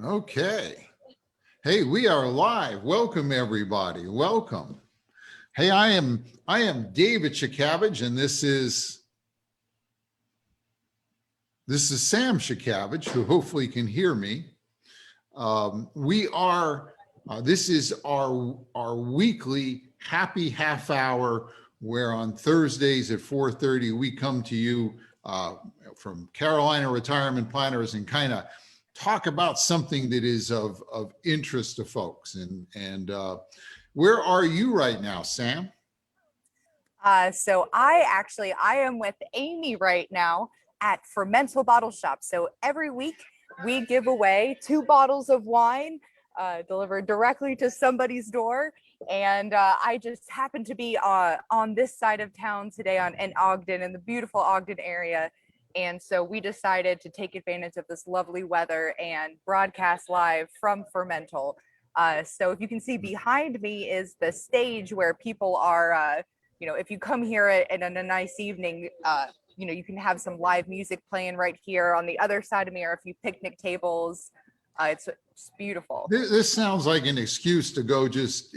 Okay. Hey, we are live. Welcome everybody. Welcome. Hey, I am David Shakavage, and this is Sam Shakavage, who hopefully can hear me. This is our weekly happy half hour, where on Thursdays at 4:30 we come to you from Carolina Retirement Planners and kind of talk about something that is of interest to folks. And where are you right now, Sam? So I am with Amy right now at Fermental Bottle Shop. So every week we give away 2 bottles of wine delivered directly to somebody's door. And I just happen to be on this side of town today in Ogden, in the beautiful Ogden area. And so we decided to take advantage of this lovely weather and broadcast live from Fermental. So if you can see behind me is the stage where people are, if you come here in a nice evening, you can have some live music playing right here. On the other side of me are a few picnic tables. It's beautiful. This sounds like an excuse to go just,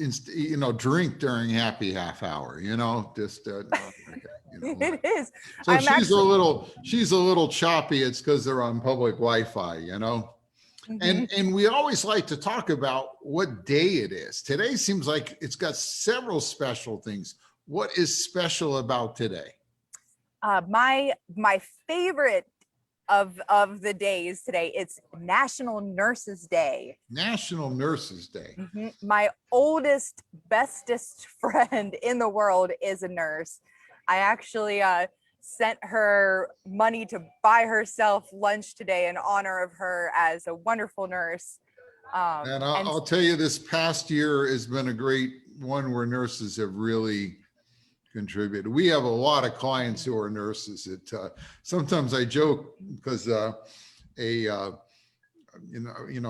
drink during happy half hour, okay. It is. So she's a little choppy. It's because they're on public Wi-Fi, Mm-hmm. And we always like to talk about what day it is. Today seems like it's got several special things. What is special about today? My favorite of the days today, it's National Nurses Day. National Nurses Day. Mm-hmm. My oldest, bestest friend in the world is a nurse. I actually sent her money to buy herself lunch today in honor of her as a wonderful nurse. And I'll tell you, this past year has been a great one where nurses have really contributed. We have a lot of clients who are nurses. Sometimes I joke because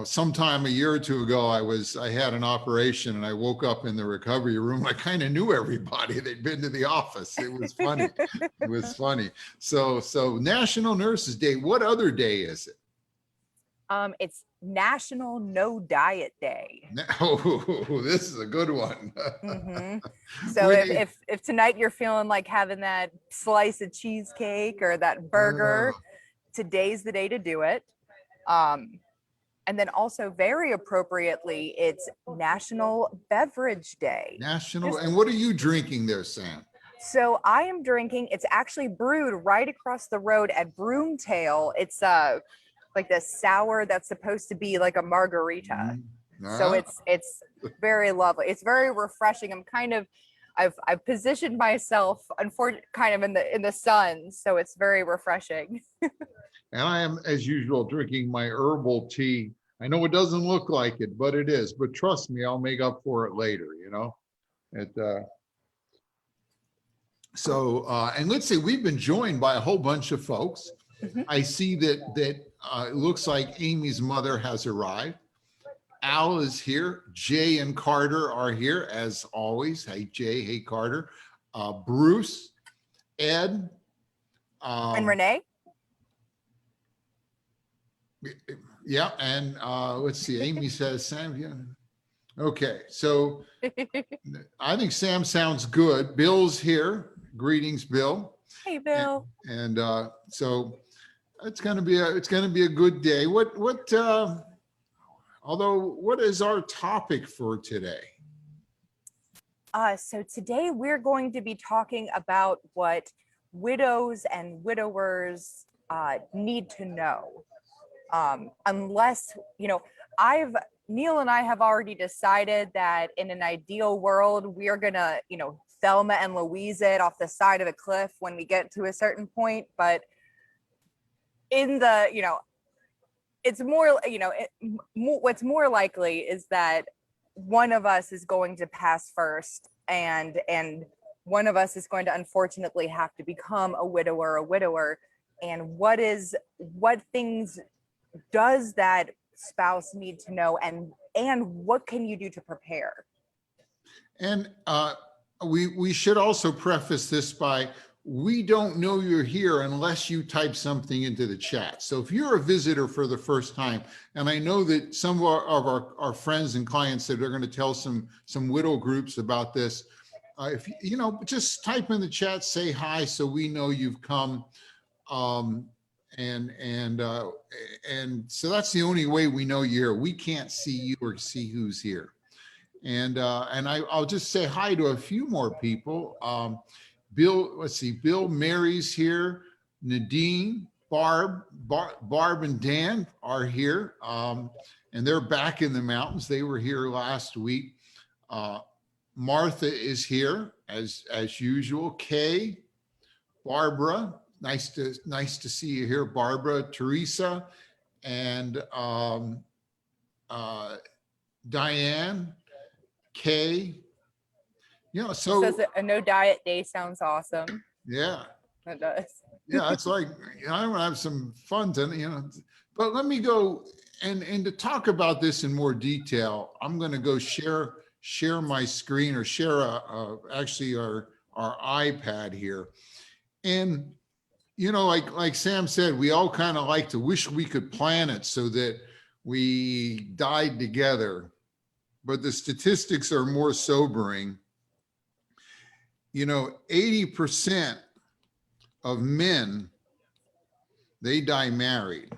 sometime a year or two ago, I had an operation and I woke up in the recovery room. I kind of knew everybody. They'd been to the office. It was funny. It was funny. So National Nurses Day. What other day is it? It's National No Diet Day. Oh, this is a good one. Mm-hmm. So if tonight you're feeling like having that slice of cheesecake or that burger, today's the day to do it. And then also very appropriately, it's National Beverage Day. And what are you drinking there, Sam? So I am drinking, it's actually brewed right across the road at Broomtail. It's like this sour that's supposed to be like a margarita. So it's very lovely. It's very refreshing. I've positioned myself unfortunately kind of in the sun, so it's very refreshing. And I am, as usual, drinking my herbal tea. I know it doesn't look like it, but it is. But trust me, I'll make up for it later, And let's say we've been joined by a whole bunch of folks. Mm-hmm. I see that it looks like Amy's mother has arrived. Al is here. Jay and Carter are here, as always. Hey, Jay. Hey, Carter. Bruce, Ed. And Renee. Yeah, and let's see. Amy says, Sam, yeah. Okay, so I think Sam sounds good. Bill's here. Greetings, Bill. Hey, Bill. And so it's gonna be a good day. What is our topic for today? So today we're going to be talking about what widows and widowers need to know. Unless, Neil and I have already decided that in an ideal world, we are gonna, Thelma and Louise it off the side of a cliff when we get to a certain point. But in the, it's more, what's more likely is that one of us is going to pass first, and one of us is going to unfortunately have to become a widower. And what things does that spouse need to know, and what can you do to prepare? And we should also preface this by, we don't know you're here unless you type something into the chat. So if you're a visitor for the first time, and I know that some of our friends and clients that are going to tell some widow groups about this, if you know, just type in the chat, say hi, so we know you've come. And so that's the only way we know you're here. We can't see you or see who's here. And I'll just say hi to a few more people. Bill, let's see, Bill, Mary's here. Nadine, Barb and Dan are here. And they're back in the mountains. They were here last week. Martha is here as usual. Kay, Barbara, nice to see you here. Barbara, Teresa, and Diane, Kay. You know, so says that a no diet day sounds awesome. Yeah, it does. Yeah, it's like, you know, I want to have some fun to, you know, but let me go and to talk about this in more detail. I'm going to go share my screen, or share actually our iPad here. And you know, like Sam said, we all kind of like to wish we could plan it so that we died together, but the statistics are more sobering. You know, 80% of men, they die married,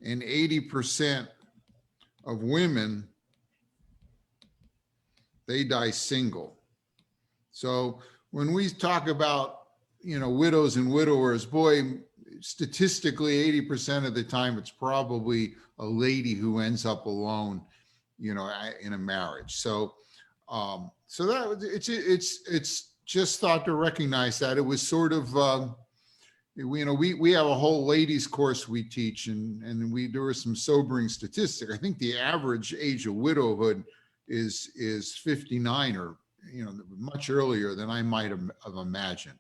and 80% of women, they die single. So when we talk about, you know, widows and widowers, boy, statistically, 80% of the time, it's probably a lady who ends up alone, you know, in a marriage. So, so that it's just thought to recognize that. It was sort of, you know, we have a whole ladies course we teach, and there were some sobering statistics. I think the average age of widowhood is 59, or, you know, much earlier than I might have imagined.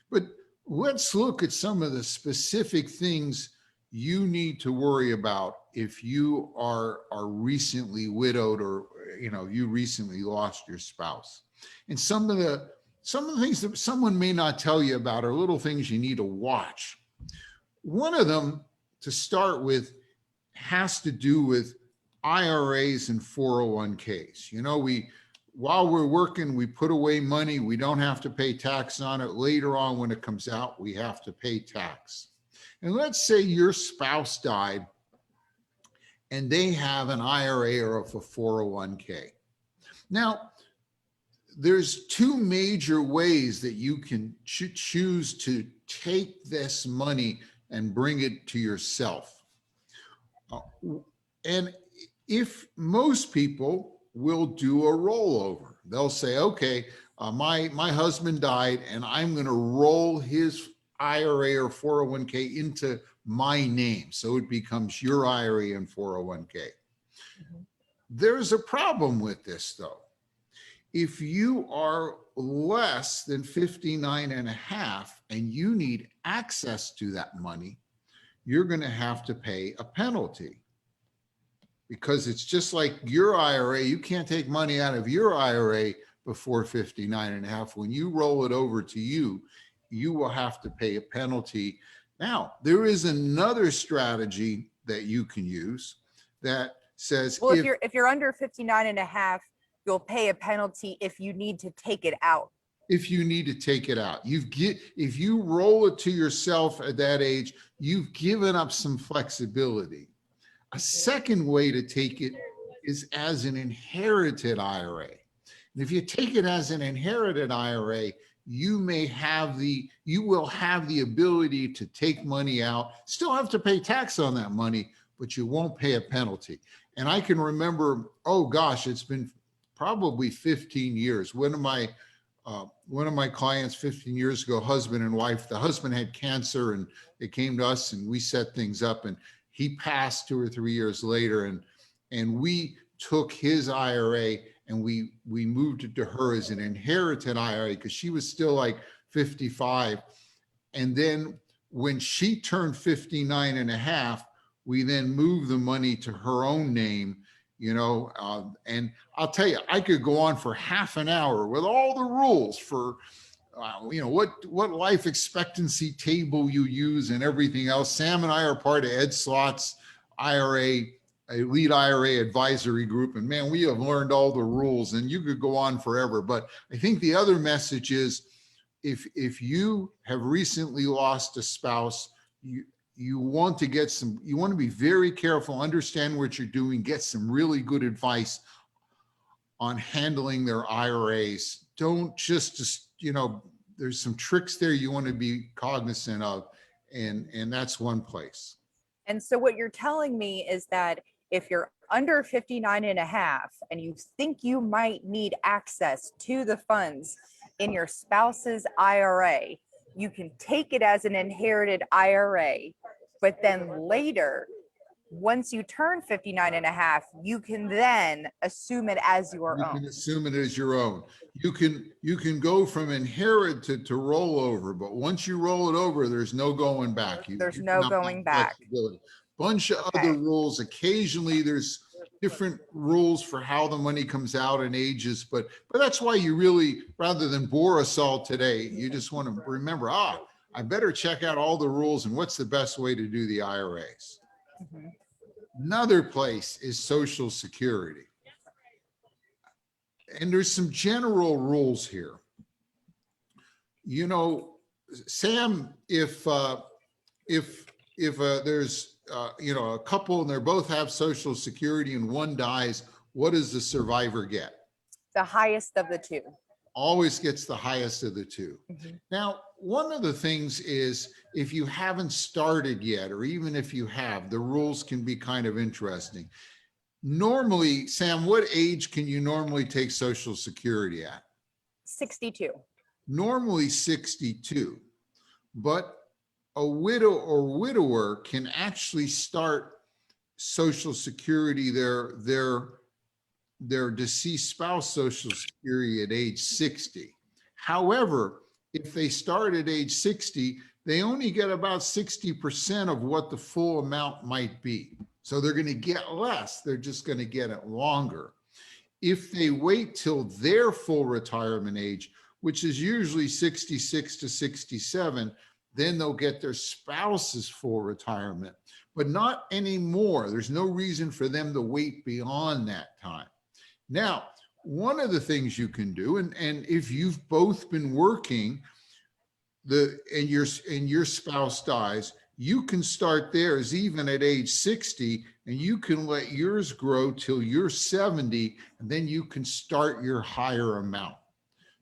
But let's look at some of the specific things you need to worry about if you are recently widowed, or, you know, you recently lost your spouse. And some of the things that someone may not tell you about are little things you need to watch. One of them, to start with, has to do with IRAs and 401ks. You know, while we're working, we put away money. We don't have to pay tax on it. Later on, when it comes out, we have to pay tax. And let's say your spouse died and they have an IRA or a 401k. Now, there's two major ways that you can choose to take this money and bring it to yourself. And if most people will do a rollover, they'll say, okay, my husband died and I'm going to roll his IRA or 401k into my name, so it becomes your IRA and 401k. Mm-hmm. There's a problem with this, though. If you are less than 59 and a half and you need access to that money, you're going to have to pay a penalty, because it's just like your IRA. You can't take money out of your IRA before 59 and a half. When you roll it over to you, you will have to pay a penalty. Now, there is another strategy that you can use that says, well, if you're under 59 and a half, you'll pay a penalty if you need to take it out. If you need to take it out, if you roll it to yourself at that age, you've given up some flexibility. A second way to take it is as an inherited IRA. And if you take it as an inherited IRA, you will have the ability to take money out, still have to pay tax on that money, but you won't pay a penalty. And I can remember, oh gosh, it's been probably 15 years. One of my clients 15 years ago, husband and wife, the husband had cancer and they came to us and we set things up, and he passed 2 or 3 years later, and we took his IRA and we moved it to her as an inherited IRA, because she was still like 55. And then when she turned 59 and a half, we then moved the money to her own name. and I'll tell you, I could go on for half an hour with all the rules for, what life expectancy table you use and everything else. Sam and I are part of Ed Slott's IRA, Elite IRA advisory group. And man, we have learned all the rules, and you could go on forever. But I think the other message is, if you have recently lost a spouse, you want to be very careful, understand what you're doing, get some really good advice on handling their IRAs. Don't just, there's some tricks there you want to be cognizant of, and that's one place. And so what you're telling me is that if you're under 59 and a half and you think you might need access to the funds in your spouse's IRA, you can take it as an inherited IRA, but then later, once you turn 59 and a half, you can then assume it as your own. You can assume it as your own. You can go from inherit to rollover, but once you roll it over, there's no going back. There's no going back. Bunch of other rules. Occasionally there's different rules for how the money comes out and ages, but that's why you really, rather than bore us all today, you just want to remember, I better check out all the rules and what's the best way to do the IRAs. Mm-hmm. Another place is Social Security. And there's some general rules here. Sam, if there's a couple and they both have Social Security and one dies, what does the survivor get? The highest of the two. Always gets the highest of the two. Mm-hmm. Now, one of the things is, if you haven't started yet, or even if you have, the rules can be kind of interesting. Normally, Sam, what age can you normally take Social Security at? 62. Normally 62. But a widow or widower can actually start Social Security, their deceased spouse Social Security, at age 60. However, if they start at age 60, they only get about 60% of what the full amount might be. So they're going to get less. They're just going to get it longer. If they wait till their full retirement age, which is usually 66 to 67, then they'll get their spouse's full retirement, but not anymore. There's no reason for them to wait beyond that time. Now, one of the things you can do, and if you've both been working, and your spouse dies, you can start theirs even at age 60, and you can let yours grow till you're 70, and then you can start your higher amount.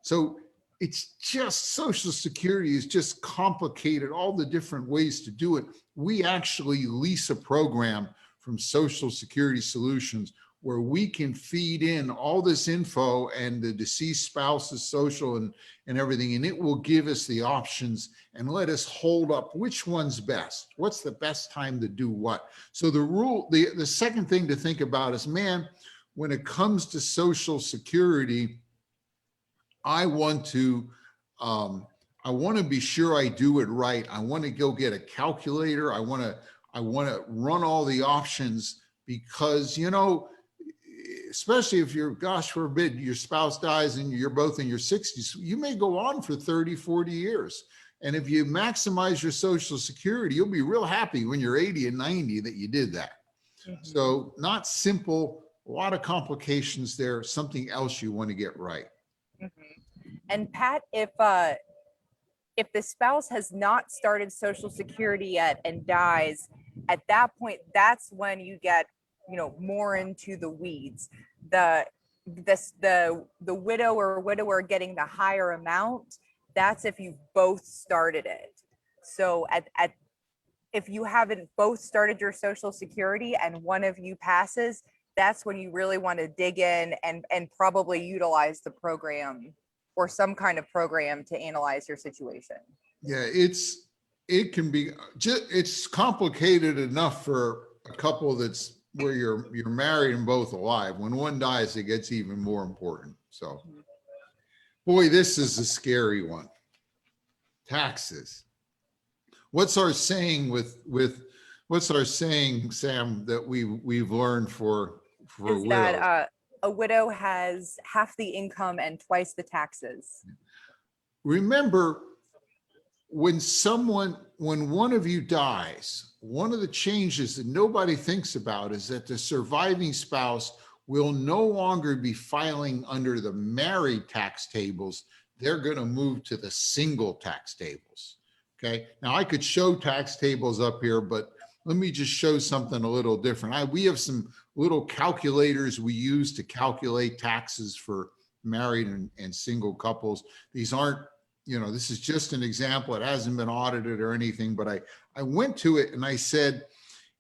So it's just, Social Security is just complicated, all the different ways to do it. We actually lease a program from Social Security Solutions where we can feed in all this info and the deceased spouse's social and everything, and it will give us the options and let us hold up which one's best. What's the best time to do what? So the second thing to think about is, man, when it comes to Social Security, I want to be sure I do it right. I want to go get a calculator. I want to run all the options, because, especially if you're, gosh forbid, your spouse dies and you're both in your 60s, you may go on for 30, 40 years. And if you maximize your Social Security, you'll be real happy when you're 80 and 90 that you did that. Mm-hmm. So not simple, a lot of complications there, something else you want to get right. Mm-hmm. And Pat, if the spouse has not started Social Security yet and dies, at that point, that's when you get, more into the weeds. The widow or widower getting the higher amount, that's if you've both started it. So if you haven't both started your Social Security and one of you passes, that's when you really want to dig in and probably utilize the program or some kind of program to analyze your situation. Yeah, it can be it's complicated enough for a couple that's where you're married and both alive. When one dies, it gets even more important. So, boy, this is a scary one. Taxes. What's our saying Sam, that we've learned for for Is that widows. a widow has half the income and twice the taxes. Remember, when one of you dies, one of the changes that nobody thinks about is that the surviving spouse will no longer be filing under the married tax tables. They're going to move to the single tax tables. Okay. Now I could show tax tables up here, but let me just show something a little different. We have some little calculators we use to calculate taxes for married and single couples. These aren't, this is just an example. It hasn't been audited or anything, but I went to it and I said,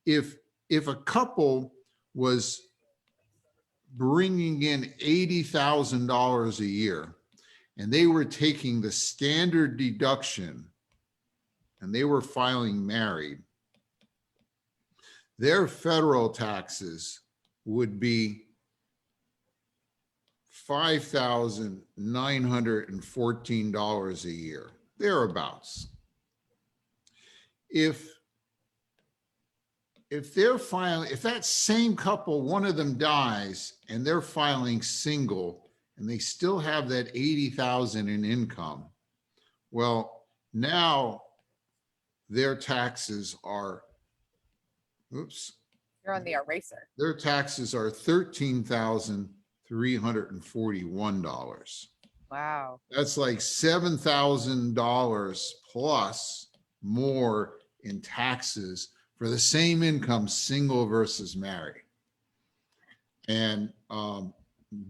if a couple was bringing in $80,000 a year and they were taking the standard deduction and they were filing married, their federal taxes would be $5,914 a year, thereabouts. If that same couple, one of them dies and they're filing single and they still have that 80,000 in income, well, now their taxes are, You're on the eraser. their taxes are $13,341. Wow. That's like $7,000 plus more in taxes for the same income, single versus married. And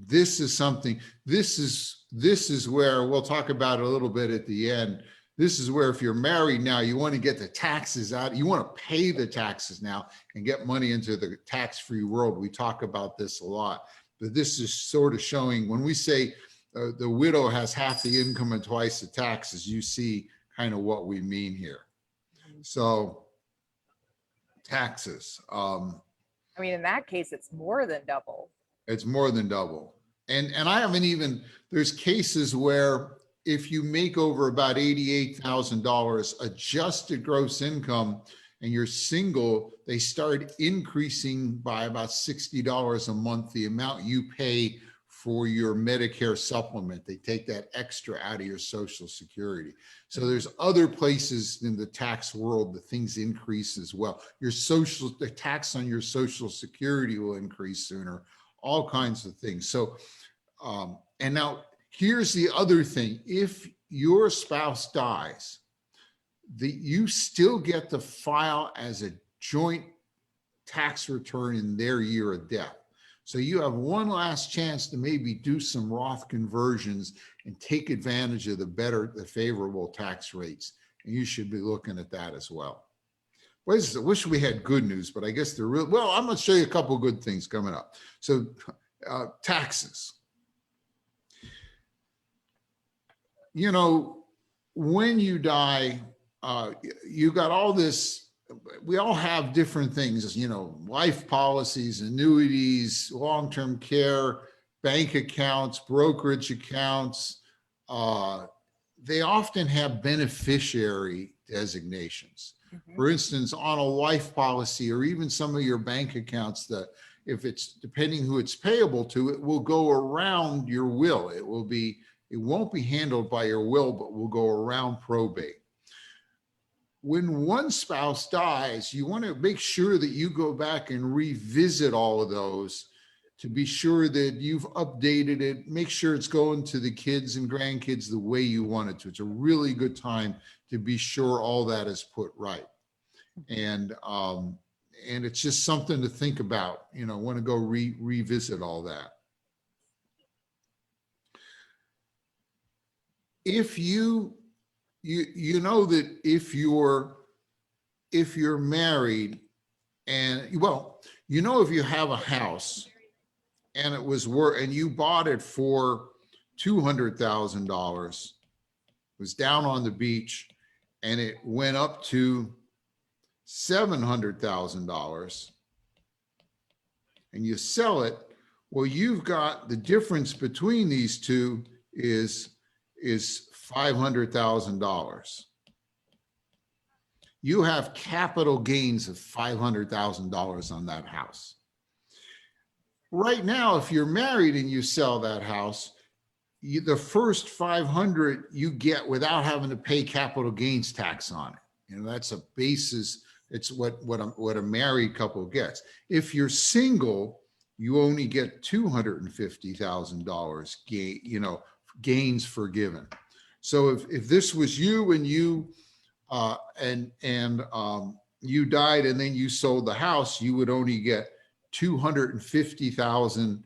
this is something, this is where we'll talk about it a little bit at the end. This is where if you're married now, you want to get the taxes out. You want to pay the taxes now and get money into the tax-free world. We talk about this a lot, but this is sort of showing when we say the widow has half the income and twice the taxes, you see kind of what we mean here. So taxes. I mean, in that case, it's more than double. It's more than double. And I haven't even, there's cases where if you make over about $88,000 adjusted gross income and you're single, they start increasing by about $60 a month the amount you pay for your Medicare supplement. They take that extra out of your Social Security. So there's other places in the tax world that things increase as well. The tax on your Social Security will increase sooner, all kinds of things. So, and now here's the other thing. If your spouse dies, you still get to file as a joint tax return in their year of death. So you have one last chance to maybe do some Roth conversions and take advantage of the favorable tax rates. And you should be looking at that as well. I wish we had good news, but I guess they're real. Well, I'm going to show you a couple of good things coming up. So taxes. When you die, you got all this. We all have different things, life policies, annuities, long-term care, bank accounts, brokerage accounts. They often have beneficiary designations. Mm-hmm. For instance, on a life policy or even some of your bank accounts, that if it's depending who it's payable to, it will go around your will. It won't be handled by your will, but will go around probate. When one spouse dies, you want to make sure that you go back and revisit all of those to be sure that you've updated it, make sure it's going to the kids and grandkids the way you want it to. It's a really good time to be sure all that is put right. And it's just something to think about, want to go revisit all that. If you know that if you're married and if you have a house and it was and you bought it for $200,000, was down on the beach and it went up to $700,000 and you sell it, well, you've got the difference between these two is $500,000. You have capital gains of $500,000 on that house. Right now, if you're married and you sell that house, the first 500 you get without having to pay capital gains tax on it. That's a basis. It's what a married couple gets. If you're single, you only get $250,000 gains forgiven. So if this was you and you you died and then you sold the house, you would only get 250,000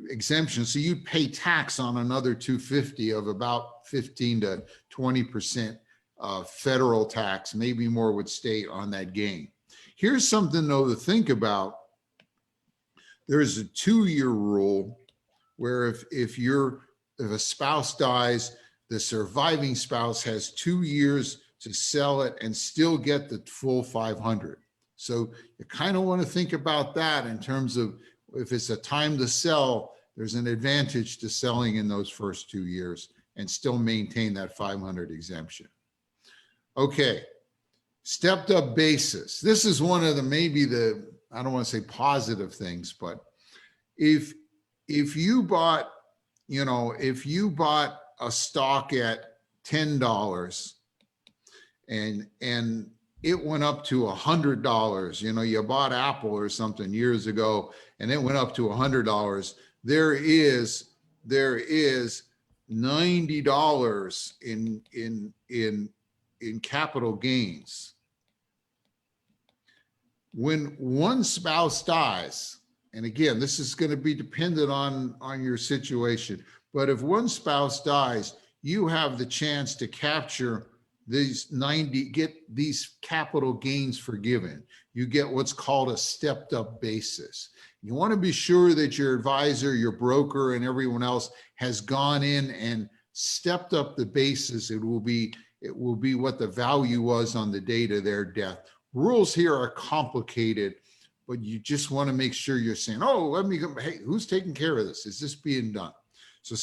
exemption. So you'd pay tax on another 250 of about 15 to 20% federal tax, maybe more with state on that gain. Here's something though to think about. There's a 2-year rule where if a spouse dies, the surviving spouse has 2 years to sell it and still get the full 500. So you kind of want to think about that in terms of if it's a time to sell, there's an advantage to selling in those first 2 years and still maintain that 500 exemption. Okay, stepped up basis. This is one of the I don't want to say positive things, but if you bought, if you bought a stock at $10 and it went up to $100, you bought Apple or something years ago and it went up to $100, there is $90 in capital gains. When one spouse dies, and again, this is going to be dependent on your situation, but if one spouse dies, you have the chance to capture these get these capital gains forgiven. You get what's called a stepped up basis. You want to be sure that your advisor, your broker, and everyone else has gone in and stepped up the basis. It will be what the value was on the date of their death. Rules here are complicated, but you just want to make sure you're saying, oh, let me go, hey, who's taking care of this? Is this being done? So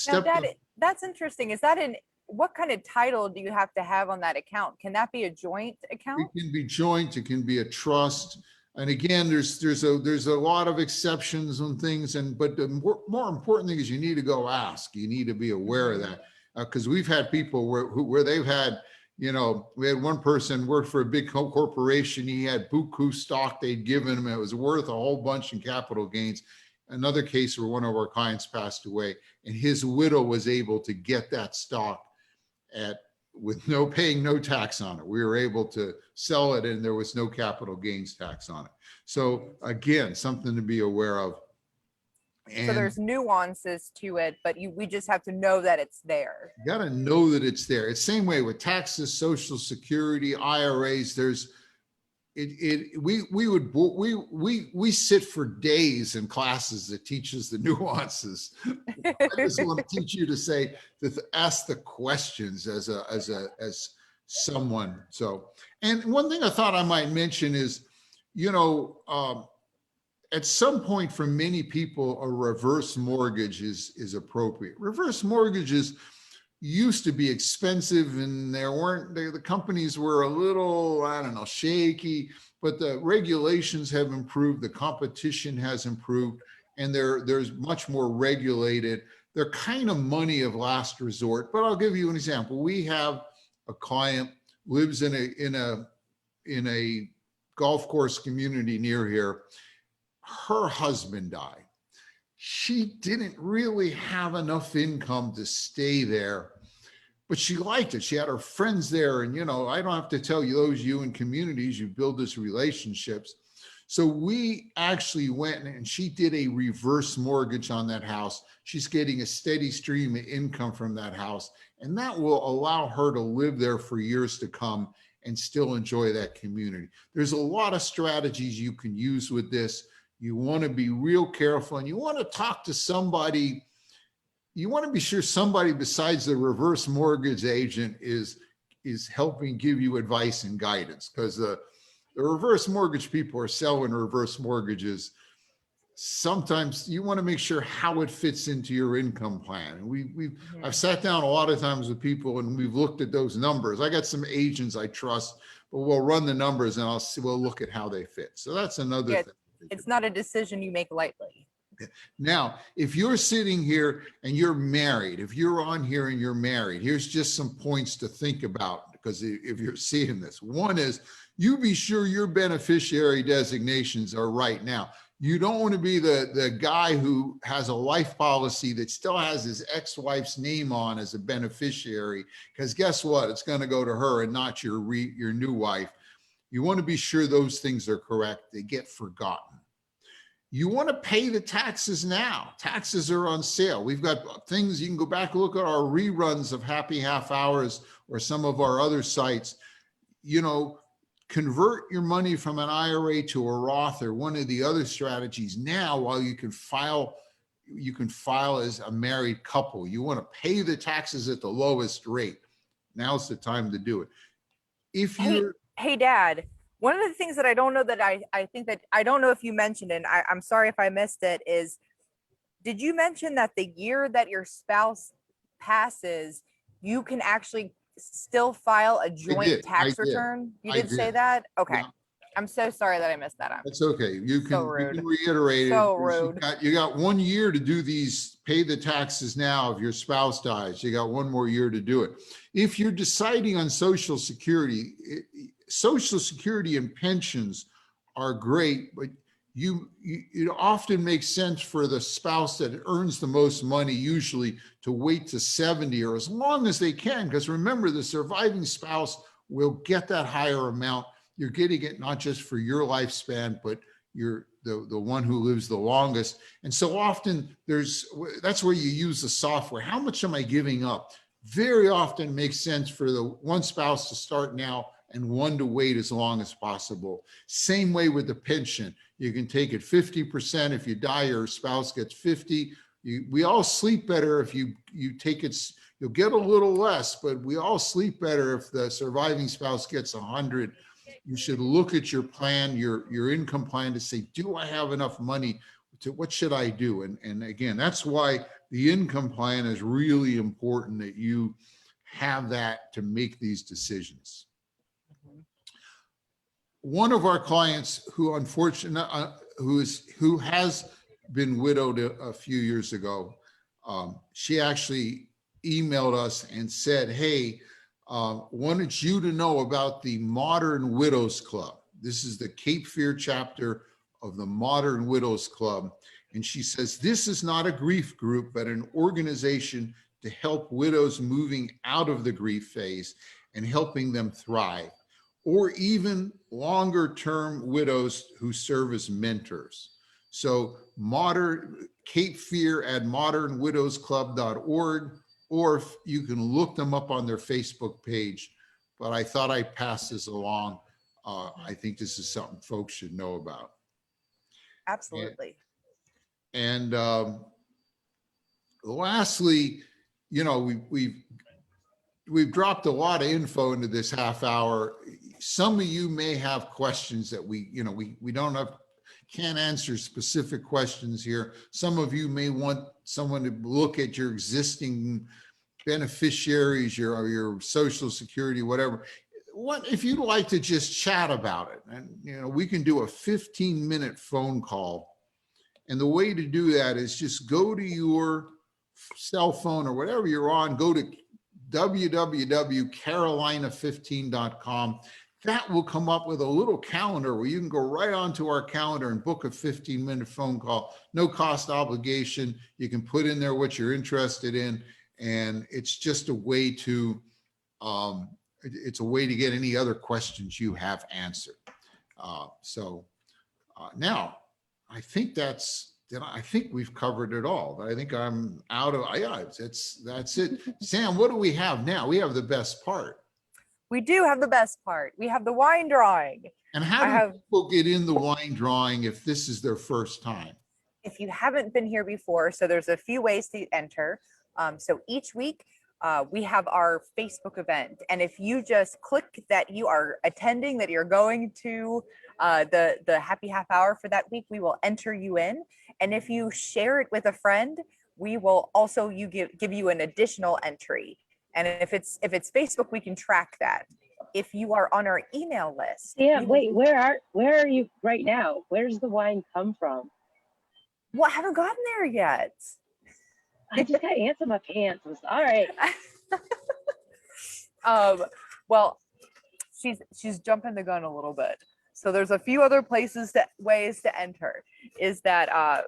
that's interesting. Is that what kind of title do you have to have on that account? Can that be a joint account? It can be joint, it can be a trust. And again, there's a lot of exceptions and things, but the more important thing is you need to go ask. You need to be aware of that. Because we've had people where they've had, we had one person worked for a big corporation. He had buku stock they'd given him. It was worth a whole bunch in capital gains. Another case where one of our clients passed away and his widow was able to get that stock with paying no tax on it. We were able to sell it and there was no capital gains tax on it. So again, something to be aware of. So there's nuances to it, but we just have to know that it's there. You got to know that it's there. It's the same way with taxes, Social Security, IRAs. We sit for days in classes that teaches the nuances. I just want to teach you to ask the questions as someone. So, and one thing I thought I might mention is, at some point for many people, a reverse mortgage is appropriate. Reverse mortgages used to be expensive and the companies were a little, I don't know, shaky, but the regulations have improved, the competition has improved, and there's much more regulated. They're kind of money of last resort, but I'll give you an example. We have a client lives in a golf course community near here. Her husband died. She didn't really have enough income to stay there, but she liked it. She had her friends there. And, I don't have to tell you in communities, you build these relationships. So we actually went and she did a reverse mortgage on that house. She's getting a steady stream of income from that house. And that will allow her to live there for years to come and still enjoy that community. There's a lot of strategies you can use with this. You want to be real careful and you want to talk to somebody. You want to be sure somebody besides the reverse mortgage agent is helping give you advice and guidance, because the reverse mortgage people are selling reverse mortgages. Sometimes you want to make sure how it fits into your income plan. And I've sat down a lot of times with people and we've looked at those numbers. I got some agents I trust, but we'll run the numbers and we'll look at how they fit. So that's another thing. It's not a decision you make lightly. Now, if you're sitting here and you're married, if you're on here and you're married, here's just some points to think about, because if you're seeing this, one is you be sure your beneficiary designations are right. Now, you don't want to be the guy who has a life policy that still has his ex-wife's name on as a beneficiary, because guess what? It's going to go to her and not your new wife. You want to be sure those things are correct. They get forgotten. You want to pay the taxes now. Taxes are on sale. We've got things, you can go back and look at our reruns of Happy Half Hours or some of our other sites. You know, convert your money from an IRA to a Roth or one of the other strategies now while you can file as a married couple. You want to pay the taxes at the lowest rate. Now's the time to do it. If you're Hey, Dad, one of the things that I don't know that I think that I don't know if you mentioned, and I'm sorry if I missed it, is did you mention that the year that your spouse passes, you can actually still file a joint tax return? You did say that? Okay. Yeah. I'm so sorry that I missed that. That's okay. You can reiterate it. So rude. You got 1 year to do these, pay the taxes now if your spouse dies. You got 1 more year to do it. If you're deciding on Social Security, Social Security and pensions are great, but it often makes sense for the spouse that earns the most money usually to wait to 70 or as long as they can, because remember, the surviving spouse will get that higher amount. You're getting it not just for your lifespan, but you're the one who lives the longest. And so often that's where you use the software. How much am I giving up? Very often makes sense for the one spouse to start now and one to wait as long as possible. Same way with the pension. You can take it 50%. If you die, your spouse gets 50. We all sleep better if you take it. You'll get a little less, but we all sleep better if the surviving spouse gets 100. You should look at your plan, your income plan, to say, do I have enough money? What should I do? And again, that's why the income plan is really important, that you have that to make these decisions. One of our clients who unfortunately, who has been widowed a few years ago, she actually emailed us and said, hey, wanted you to know about the Modern Widows Club. This is the Cape Fear chapter of the Modern Widows Club. And she says, this is not a grief group, but an organization to help widows moving out of the grief phase and helping them thrive, or even longer term widows who serve as mentors. So Cape Fear at modernwidowsclub.org, or you can look them up on their Facebook page. But I thought I'd pass this along. I think this is something folks should know about. Absolutely. And lastly, you know, we've dropped a lot of info into this half hour. Some of you may have questions that we can't answer specific questions here. Some of you may want someone to look at your existing beneficiaries, your Social Security, whatever. What if you'd like to just chat about it? And we can do a 15-minute phone call. And the way to do that is just go to your cell phone or whatever you're on, go to www.carolina15.com. That will come up with a little calendar where you can go right onto our calendar and book a 15-minute phone call. No cost obligation. You can put in there what you're interested in. And it's just a way to, get any other questions you have answered. Now, I think we've covered it all. I think I'm out of, that's it. Sam, what do we have now? We have the best part. We do have the best part. We have the wine drawing. And how do people get in the wine drawing if this is their first time? If you haven't been here before, so there's a few ways to enter. So each week we have our Facebook event. And if you just click that you are attending, that you're going to the happy half hour for that week, we will enter you in. And if you share it with a friend, we will also give you an additional entry. And if it's Facebook, we can track that. If you are on our email list. Yeah, wait, where are you right now? Where's the wine come from? Well, I haven't gotten there yet. I just got ants in my pants. All right. Well, she's jumping the gun a little bit. So there's a few other ways to enter. Is that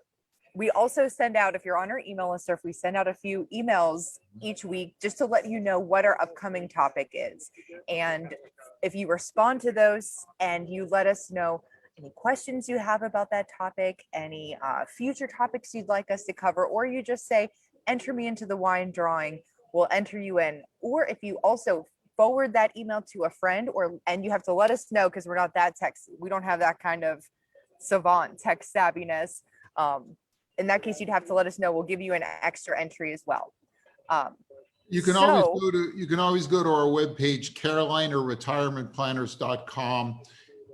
we also send out, if you're on our email list, or if we send out a few emails each week just to let you know what our upcoming topic is. And if you respond to those and you let us know any questions you have about that topic, any future topics you'd like us to cover, or you just say, enter me into the wine drawing, we'll enter you in. Or if you also forward that email to a friend, and you have to let us know, because we're not that we don't have that kind of savant tech savviness. In that case, you'd have to let us know. We'll give you an extra entry as well. You can always go to our webpage, carolinaretirementplanners.com,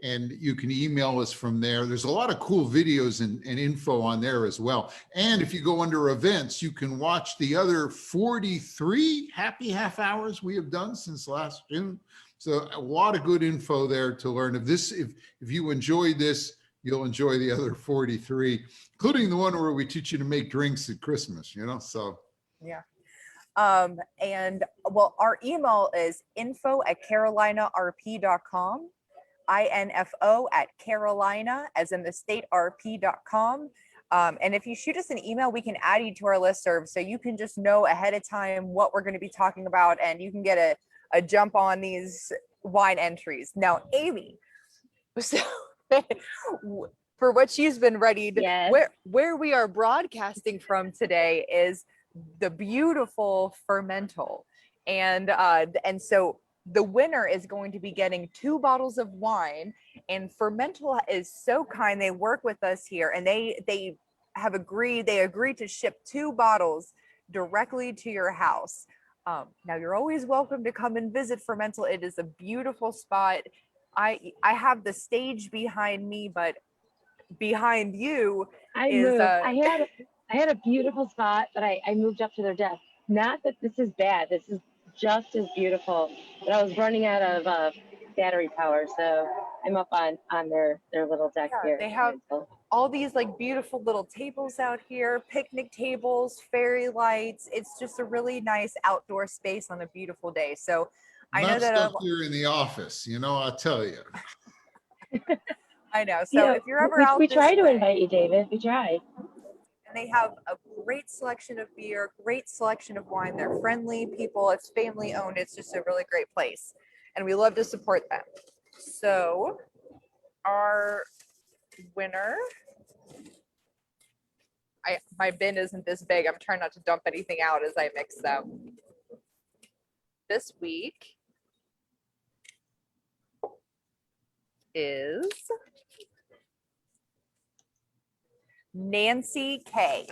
and you can email us from there. There's a lot of cool videos and info on there as well. And if you go under events, you can watch the other 43 happy half hours we have done since last June. So a lot of good info there to learn. If you enjoyed this, you'll enjoy the other 43, including the one where we teach you to make drinks at Christmas, so. Yeah. And well, our email is info@carolinarp.com, info@carolina, as in the state, rp.com. And if you shoot us an email, we can add you to our listserv, so you can just know ahead of time what we're going to be talking about, and you can get a jump on these wine entries. Now, Amy, so for what she's been readied, yes. where we are broadcasting from today is the beautiful Fermental, and so the winner is going to be getting 2 bottles of wine. And Fermental is so kind; they work with us here, and they agreed to ship 2 bottles directly to your house. Now you're always welcome to come and visit Fermental. It is a beautiful spot. I have the stage behind me, but behind you I had a beautiful spot, but I moved up to their desk. Not that this is bad. This is just as beautiful. But I was running out of battery power, so I'm up on their little deck here. They have all these like beautiful little tables out here, picnic tables, fairy lights. It's just a really nice outdoor space on a beautiful day. So I know that stuff here in the office, I'll tell you. I know. So if you're ever out, we try to invite you, David. We try. And they have a great selection of beer, great selection of wine. They're friendly people. It's family owned. It's just a really great place, and we love to support them. So our winner, my bin isn't this big. I'm trying not to dump anything out as I mix them. This week is Nancy K.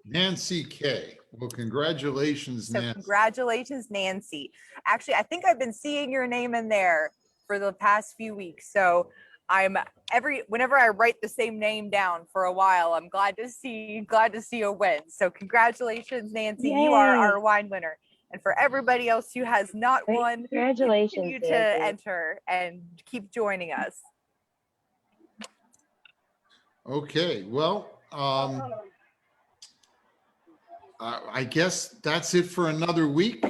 Nancy K. Well, congratulations, So Nancy. congratulations, Nancy. Actually, I think I've been seeing your name in there for the past few weeks. So whenever I write the same name down for a while, I'm glad to see a win. So congratulations, Nancy. Yay. You are our wine winner. And for everybody else who has not won, congratulations, continue to enter and keep joining us. Okay, well, I guess that's it for another week.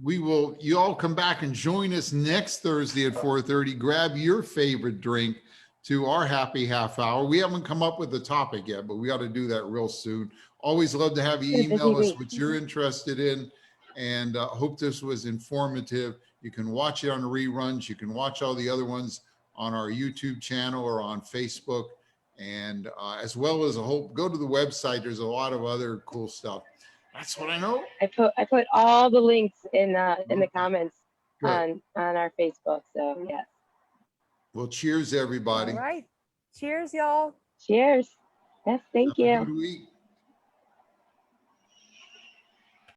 You all come back and join us next Thursday at 4:30. Grab your favorite drink to our happy half hour. We haven't come up with the topic yet, but we ought to do that real soon. Always love to have you email us what you're interested in, and hope this was informative. You can watch it on reruns. You can watch all the other ones on our YouTube channel or on Facebook, and as well as go to the website. There's a lot of other cool stuff. That's what I know. I put all the links in the comments on our Facebook. So yes. Well, cheers, everybody. All right. Cheers, y'all. Cheers. Yes, thank you. Have a good week.